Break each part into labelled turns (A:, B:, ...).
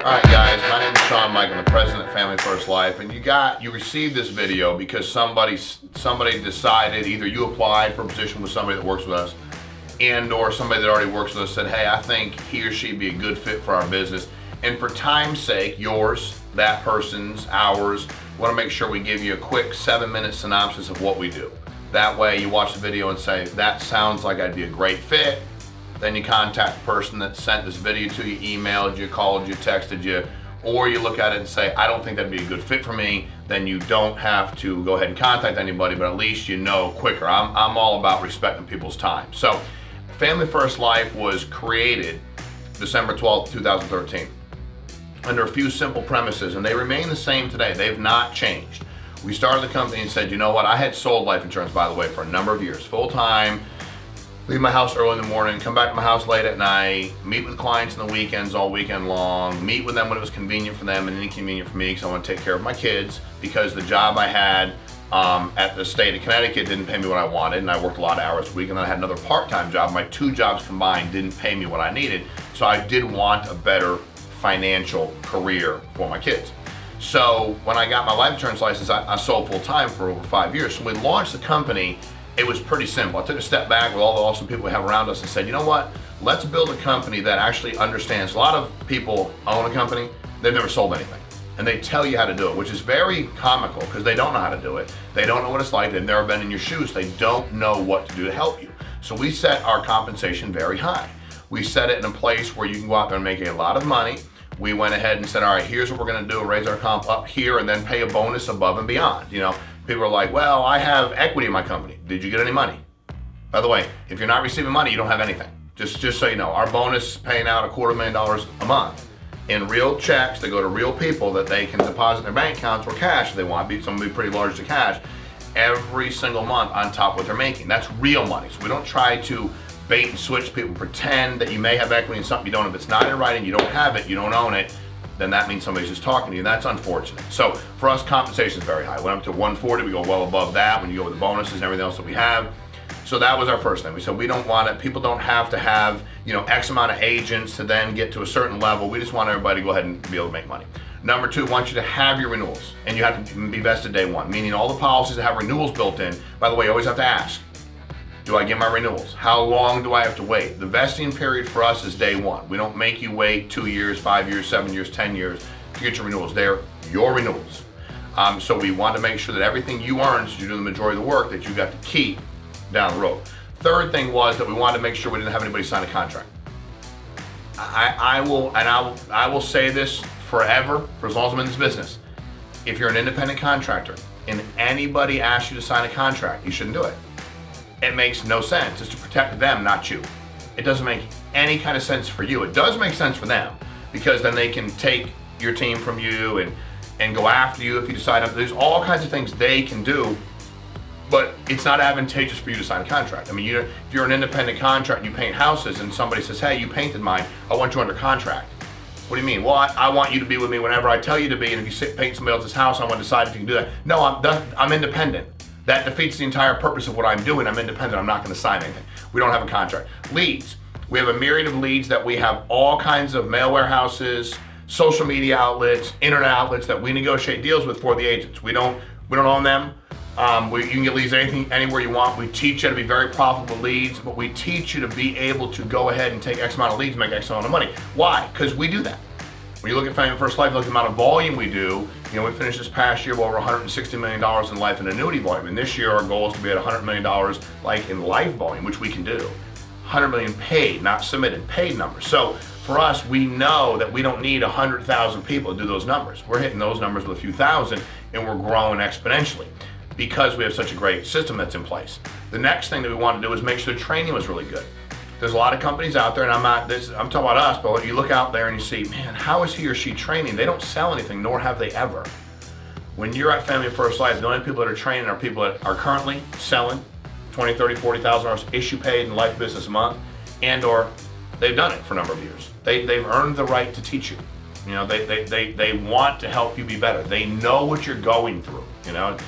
A: Alright guys, my name is Sean Mike. I'm the president of Family First Life, and you received this video because somebody decided, either you applied for a position with somebody that works with us, and or somebody that already works with us said, hey, I think he or she'd be a good fit for our business. And for time's sake, yours, that person's, ours, we want to make sure we give you a quick 7-minute synopsis of what we do. That way you watch the video and say, that sounds like I'd be a great fit. Then you contact the person that sent this video to you, emailed you, called you, texted you, or you look at it and say, I don't think that'd be a good fit for me. Then you don't have to go ahead and contact anybody, but at least you know quicker. I'm all about respecting people's time. So Family First Life was created December 12th, 2013 under a few simple premises, and they remain the same today. They've not changed. We started the company and said, you know what, I had sold life insurance, by the way, for a number of years, full-time. Leave my house early in the morning, come back to my house late at night, meet with clients on the weekends all weekend long, meet with them when it was convenient for them and inconvenient for me because I want to take care of my kids, because the job I had at the state of Connecticut didn't pay me what I wanted, and I worked a lot of hours a week, and then I had another part-time job. My two jobs combined didn't pay me what I needed, so I did want a better financial career for my kids. So when I got my life insurance license, I sold full-time for over 5 years. So we launched the company. It was pretty simple. I took a step back with all the awesome people we have around us and said, you know what, let's build a company that actually understands. A lot of people own a company, they've never sold anything, and they tell you how to do it, which is very comical because they don't know how to do it. They don't know what it's like. They've never been in your shoes. They don't know what to do to help you. So we set our compensation very high. We set it in a place where you can go out there and make a lot of money. We went ahead and said, all right, here's what we're going to do, raise our comp up here and then pay a bonus above and beyond. You know, people are like, well, I have equity in my company. Did you get any money? By the way, if you're not receiving money, you don't have anything. Just so you know, our bonus is paying out $250,000 a month in real checks that go to real people that they can deposit in their bank accounts or cash if they want. Some will be pretty large to cash every single month on top of what they're making. That's real money. So we don't try to bait and switch people, pretend that you may have equity in something you don't. If it's not in writing, you don't have it, you don't own it, then that means somebody's just talking to you, and that's unfortunate. So for us, compensation is very high. Went up to 140, we go well above that when you go with the bonuses and everything else that we have. So that was our first thing. We said we don't want it, people don't have to have, you know, X amount of agents to then get to a certain level. We just want everybody to go ahead and be able to make money. Number two, we want you to have your renewals, and you have to be vested day one, meaning all the policies that have renewals built in. By the way, you always have to ask, do I get my renewals? How long do I have to wait? The vesting period for us is day one. We don't make you wait 2 years, 5 years, 7 years, 10 years to get your renewals. They're your renewals. So we want to make sure that everything you earn, so you do the majority of the work, that you got to keep down the road. Third thing was that we wanted to make sure we didn't have anybody sign a contract. I will say this forever, for as long as I'm in this business. If you're an independent contractor and anybody asks you to sign a contract, you shouldn't do it. It makes no sense. It's to protect them, not you. It doesn't make any kind of sense for you. It does make sense for them, because then they can take your team from you and go after you if you decide not to. There's all kinds of things they can do, but it's not advantageous for you to sign a contract. I mean, if you're an independent contractor and you paint houses and somebody says, hey, you painted mine, I want you under contract. What do you mean? Well, I want you to be with me whenever I tell you to be, and if you paint somebody else's house, I want to decide if you can do that. No, I'm independent. That defeats the entire purpose of what I'm doing. I'm independent. I'm not going to sign anything. We don't have a contract. Leads. We have a myriad of leads that we have all kinds of mail warehouses, social media outlets, internet outlets that we negotiate deals with for the agents. We don't own them. You can get leads anywhere you want. We teach you to be very profitable leads, but we teach you to be able to go ahead and take X amount of leads, make X amount of money. Why? Because we do that. When you look at Family First Life, look at the amount of volume we do. You know, we finished this past year with over $160 million in life and annuity volume. And this year, our goal is to be at $100 million like in life volume, which we can do. 100 million paid, not submitted, paid numbers. So for us, we know that we don't need 100,000 people to do those numbers. We're hitting those numbers with a few thousand, and we're growing exponentially because we have such a great system that's in place. The next thing that we want to do is make sure the training was really good. There's a lot of companies out there, and I'm talking about us, but you look out there and you see, man, how is he or she training? They don't sell anything, nor have they ever. When you're at Family First Life, the only people that are training are people that are currently selling $20,000, $30,000, $40,000 issue paid in life business a month, and or they've done it for a number of years. They've earned the right to teach you. You know, they want to help you be better. They know what you're going through. You know,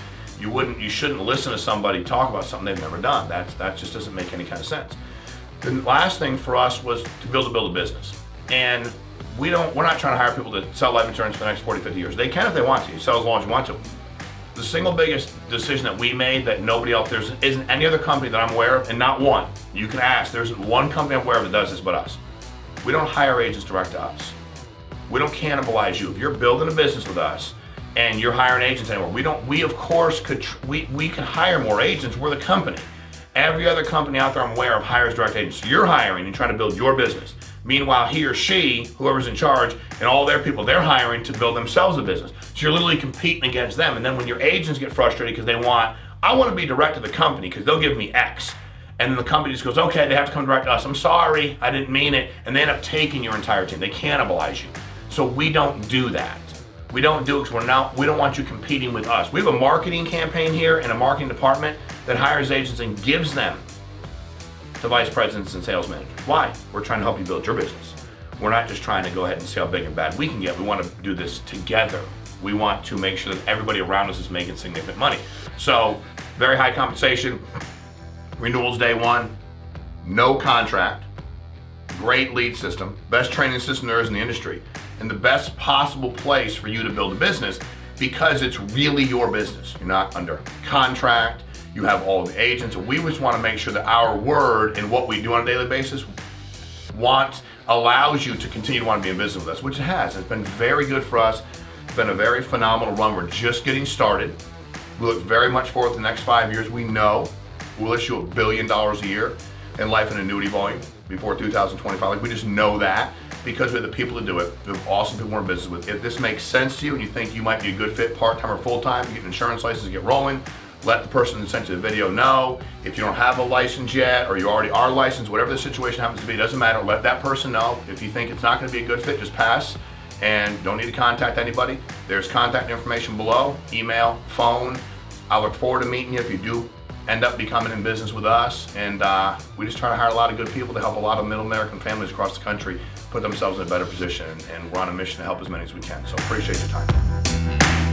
A: you shouldn't listen to somebody talk about something they've never done. That just doesn't make any kind of sense. The last thing for us was to build a business. And we're not trying to hire people to sell life insurance for the next 40, 50 years. They can if they want to. You sell as long as you want to. The single biggest decision that we made that nobody else, there isn't any other company that I'm aware of, and not one. You can ask, there isn't one company I'm aware of that does this but us. We don't hire agents direct to us. We don't cannibalize you. If you're building a business with us and you're hiring agents anywhere, we of course we can hire more agents. We're the company. Every other company out there I'm aware of hires direct agents. You're hiring and trying to build your business. Meanwhile, he or she, whoever's in charge, and all their people, they're hiring to build themselves a business. So you're literally competing against them. And then when your agents get frustrated because I want to be direct to the company because they'll give me X. And then the company just goes, okay, they have to come direct to us. I'm sorry, I didn't mean it. And they end up taking your entire team. They cannibalize you. So we don't do that. We don't do it because we don't want you competing with us. We have a marketing campaign here and a marketing department that hires agents and gives them to vice presidents and sales managers. Why? We're trying to help you build your business. We're not just trying to go ahead and see how big and bad we can get. We want to do this together. We want to make sure that everybody around us is making significant money. So, very high compensation, renewals day one, no contract, great lead system, best training system there is in the industry, and the best possible place for you to build a business because it's really your business. You're not under contract. You have all the agents, and we just want to make sure that our word and what we do on a daily basis allows you to continue to want to be in business with us, which it has. It's been very good for us. It's been a very phenomenal run. We're just getting started. We look very much forward to the next 5 years. We know we'll issue $1 billion a year in life and annuity volume before 2025. Like, we just know that because we have the people to do it. We have awesome people we're in business with. If this makes sense to you and you think you might be a good fit part-time or full-time, you get an insurance license, get rolling, let the person that sent you the video know. If you don't have a license yet or you already are licensed, whatever the situation happens to be, it doesn't matter. Let that person know. If you think it's not going to be a good fit, just pass and don't need to contact anybody. There's contact information below, email, phone. I look forward to meeting you if you do end up becoming in business with us. And we just try to hire a lot of good people to help a lot of middle American families across the country put themselves in a better position. And we're on a mission to help as many as we can. So appreciate your time.